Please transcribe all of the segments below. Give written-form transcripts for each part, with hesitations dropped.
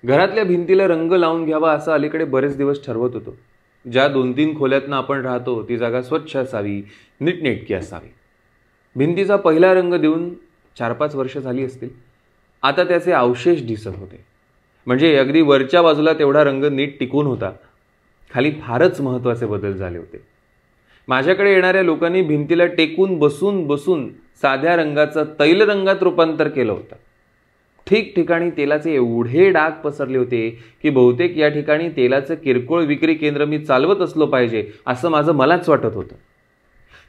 घरातल्या भिंतीला रंग लावून घ्यावा असं अलीकडे बरेच दिवस ठरवत होतो. ज्या 2-3 खोल्यातनं आपण राहतो ती जागा स्वच्छ असावी, नीटनेटकी असावी. भिंतीचा पहिला रंग देऊन 4-5 वर्ष झाली असतील. आता त्याचे अवशेष दिसत होते. म्हणजे अगदी वरच्या बाजूला तेवढा रंग नीट टिकून होता, खाली फारच महत्त्वाचे बदल झाले होते. माझ्याकडे येणाऱ्या लोकांनी भिंतीला टेकून बसून बसून साध्या रंगाचं तैल रंगात रूपांतर केलं होतं. ठिकठिकाणी तेलाचे एवढे डाग पसरले होते की बहुतेक या ठिकाणी तेलाचं किरकोळ विक्री केंद्र मी चालवत असलो पाहिजे असं मलाच वाटत होतं.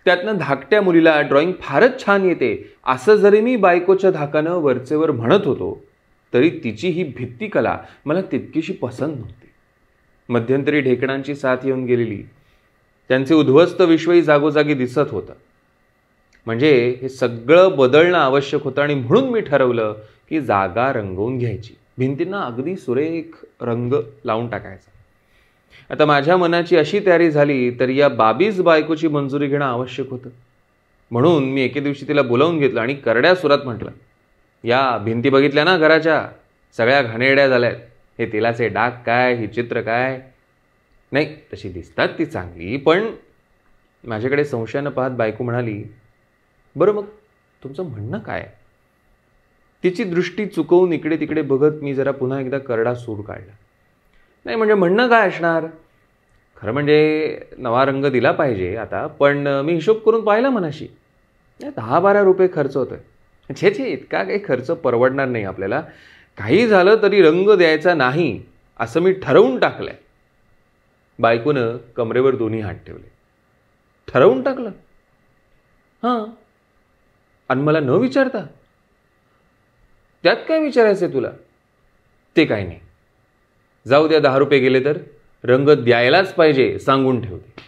त्यातनं धाकट्या मुलीला ड्रॉइंग फारच छान येते असं जरी मी बायकोच्या धाकानं वरचेवर म्हणत होतो तरी तिची ही भित्तिकला मला तितकीशी पसंत नव्हती. मध्यंतरी ढेकणांची साथ येऊन गेलेली, त्यांचे उद्ध्वस्त विश्वही जागोजागी दिसत होतं. म्हणजे हे सगळं बदलणं आवश्यक होतं आणि म्हणून मी ठरवलं की जागा रंगवून घ्यायची, भिंतींना अगदी सुरेख रंग लावून टाकायचा. आता माझ्या मनाची अशी तयारी झाली तर या बाबीच बायकोची मंजुरी घेणं आवश्यक होतं. म्हणून मी एके दिवशी तिला बोलावून घेतलं आणि करड्या सुरात म्हटलं, या भिंती बघितल्या ना घराच्या, सगळ्या घाणेरड्या झाल्यात. हे तेलाचे डाग काय, ही चित्र काय. नाही तशी दिसतात ती चांगली, पण माझ्याकडे संशयानं पाहत बायको म्हणाली, बरं मग तुमचं म्हणणं काय. तिची दृष्टी चुकवून इकडे तिकडे बघत मी जरा पुन्हा एकदा करडा सूर काढला. नाही म्हणजे म्हणणं काय असणार, खरं म्हणजे नवा रंग दिला पाहिजे आता, पण मी हिशोब करून पाहिला मनाशी, 10-12 रुपये खर्च होतोय. छे इतका काही खर्च परवडणार नाही आपल्याला. काही झालं तरी रंग द्यायचा नाही असं मी ठरवून टाकलंय. बायकोनं कमरेवर दोन्ही हात ठेवले. ठरवून टाकलं? हां. आणि मला न विचारता? त्यात काय विचारायचंय तुला? ते काय नाही. जाऊ द्या, 10 रुपये गेले तर रंग द्यायलाच पाहिजे सांगून ठेवते.